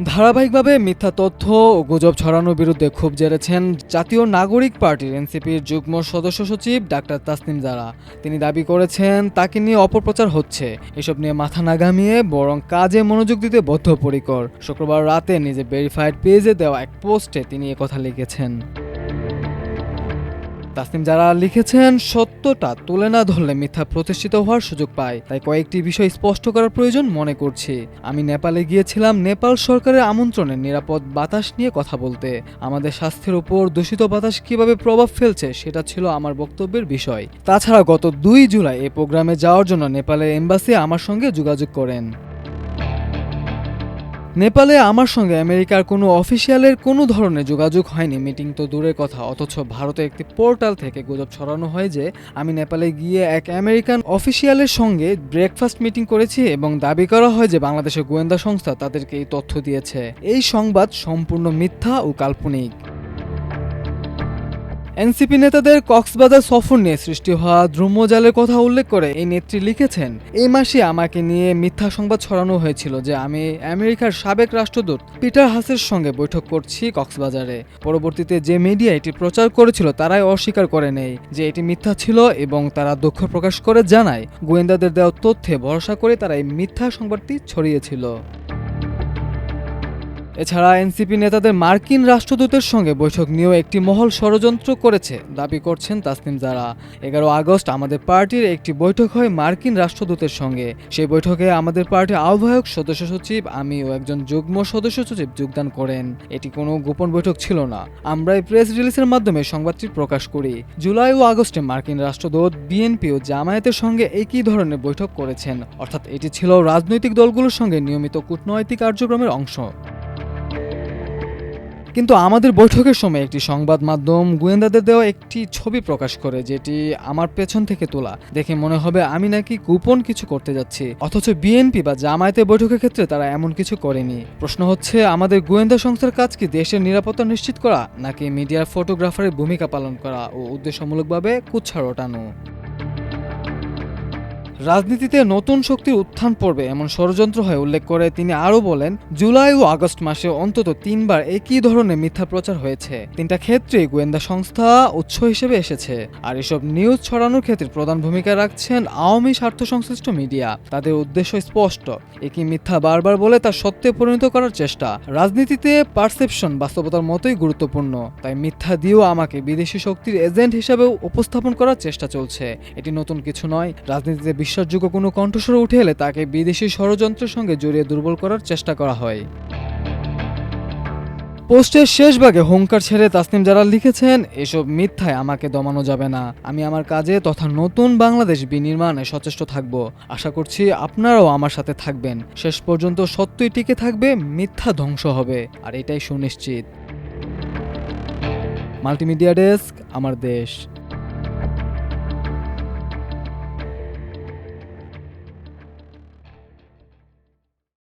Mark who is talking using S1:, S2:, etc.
S1: ধারাবাহিকভাবে মিথ্যা তথ্য ও গুজব ছড়ানোর বিরুদ্ধে ক্ষোভ ঝেড়েছেন জাতীয় নাগরিক পার্টির এনসিপির যুগ্ম সদস্য সচিব ডাক্তার তাসনিম জারা। তিনি দাবি করেছেন তাকে নিয়ে অপপ্রচার হচ্ছে, এসব নিয়ে মাথা না ঘামিয়ে বরং কাজে মনোযোগ দিতে বদ্ধপরিকর। শুক্রবার রাতে নিজে ভেরিফাইড পেজে দেওয়া এক পোস্টে তিনি একথা লিখেছেন। তাসনিম যারা লিখেছেন, সত্যটা তুলে না ধরলে মিথ্যা প্রতিষ্ঠিত হওয়ার সুযোগ পায়, তাই কয়েকটি বিষয় স্পষ্ট করার প্রয়োজন মনে করছি। আমি নেপালে গিয়েছিলাম নেপাল সরকারের আমন্ত্রণে নিরাপদ বাতাস নিয়ে কথা বলতে। আমাদের স্বাস্থ্যের উপর দূষিত বাতাস কিভাবে প্রভাব ফেলছে সেটা ছিল আমার বক্তব্যের বিষয়। তাছাড়া গত 2 জুলাই এই প্রোগ্রামে যাওয়ার জন্য নেপালের এম্বাসি আমার সঙ্গে যোগাযোগ করেন। নেপালে আমার সঙ্গে আমেরিকার কোনো অফিসিয়ালের কোনো ধরনের যোগাযোগ হয়নি, মিটিং তো দূরের কথা। অথচ ভারতের একটি পোর্টাল থেকে গুজব ছড়ানো হয় যে আমি নেপালে গিয়ে এক আমেরিকান অফিসিয়ালের সঙ্গে ব্রেকফাস্ট মিটিং করেছি এবং দাবি করা হয় যে বাংলাদেশের গোয়েন্দা সংস্থা তাদেরকে এই তথ্য দিয়েছে। এই সংবাদ সম্পূর্ণ মিথ্যা ও কাল্পনিক। এনসিপি নেতাদের কক্সবাজার সফর নিয়ে সৃষ্টি হওয়া দ্রুমজালের কথা উল্লেখ করে এই নেত্রী লিখেছেন, এই মাসে আমাকে নিয়ে মিথ্যা সংবাদ ছড়ানো হয়েছিল যে আমি আমেরিকার সাবেক রাষ্ট্রদূত পিটার হাসের সঙ্গে বৈঠক করছি কক্সবাজারে। পরবর্তীতে যে মিডিয়া এটি প্রচার করেছিল তারাই অস্বীকার করে নেয় যে এটি মিথ্যা ছিল এবং তারা দুঃখ প্রকাশ করে জানায় গোয়েন্দাদের দেওয়া তথ্যে ভরসা করে তারা এই মিথ্যা সংবাদটি ছড়িয়েছিল। এছাড়া এনসিপি নেতাদের মার্কিন রাষ্ট্রদূতের সঙ্গে বৈঠক নিয়েও একটি মহল ষড়যন্ত্র করেছে দাবি করছেন তাসনিম জারা। 11 আগস্ট আমাদের পার্টির একটি বৈঠক হয় মার্কিন রাষ্ট্রদূতের সঙ্গে। সেই বৈঠকে আমাদের পার্টির আহ্বায়ক সদস্য সচিব, আমি ও একজন যুগ্ম সদস্য সচিব যোগদান করেন। এটি কোনো গোপন বৈঠক ছিল না। আমরা এই প্রেস রিলিজের মাধ্যমে সংবাদটি প্রকাশ করি। জুলাই ও আগস্টে মার্কিন রাষ্ট্রদূত বিএনপি ও জামায়াতের সঙ্গে একই ধরনের বৈঠক করেছেন, অর্থাৎ এটি ছিল রাজনৈতিক দলগুলোর সঙ্গে নিয়মিত কূটনৈতিক কার্যক্রমের অংশ। কিন্তু আমাদের বৈঠকের সময় একটি সংবাদ মাধ্যম গোয়েন্দাদের দেওয়া একটি ছবি প্রকাশ করে, যেটি আমার পেছন থেকে তোলা। দেখে মনে হবে আমি নাকি গোপন কিছু করতে যাচ্ছি, অথচ বিএনপি বা জামায়াতের বৈঠকের ক্ষেত্রে তারা এমন কিছু করেনি। প্রশ্ন হচ্ছে, আমাদের গোয়েন্দা সংস্থার কাজ কি দেশের নিরাপত্তা নিশ্চিত করা, নাকি মিডিয়ার ফটোগ্রাফারের ভূমিকা পালন করা ও উদ্দেশ্যমূলকভাবে কুৎসা রটানো? রাজনীতিতে নতুন শক্তির উত্থান পড়বে এমন ষড়যন্ত্র হয় উল্লেখ করে তিনি আরও বলেন, জুলাই ও আগস্ট মাসে অন্তত 3 বার একই ধরনের মিথ্যা প্রচার হয়েছে। 3টা ক্ষেত্রেই গোয়েন্দা সংস্থা উৎস হিসেবে এসেছে। আর এসব নিউজ ছড়ানোর ক্ষেত্রে প্রধান ভূমিকা রাখছেন আওয়ামী স্বার্থ সংশ্লিষ্ট মিডিয়া। তাদের উদ্দেশ্য স্পষ্ট, একই মিথ্যা বারবার বলে তা সত্যে পরিণত করার চেষ্টা। রাজনীতিতে পারসেপশন বাস্তবতার মতোই গুরুত্বপূর্ণ, তাই মিথ্যা দিয়েও আমাকে বিদেশি শক্তির এজেন্ট হিসেবেও উপস্থাপন করার চেষ্টা চলছে। এটি নতুন কিছু নয়। রাজনীতিতে বিশ্বাসযোগ্য কোনো কণ্ঠস্বর উঠে এলে তাকে বিদেশি ষড়যন্ত্রের সঙ্গে জড়িয়ে দুর্বল করার চেষ্টা করা হয়। পোস্টের শেষ ভাগে হুঙ্কার ছেড়ে তাসনিম যারা লিখেছেন, এসব মিথ্যায় আমাকে দমানো যাবে না। আমি আমার কাজে তথা নতুন বাংলাদেশ বিনির্মাণে সচেষ্ট থাকব। আশা করছি আপনারাও আমার সাথে থাকবেন। শেষ পর্যন্ত সত্যই টিকে থাকবে, মিথ্যা ধ্বংস হবে, আর এটাই সুনিশ্চিত। মাল্টিমিডিয়া ডেস্ক, আমার দেশ।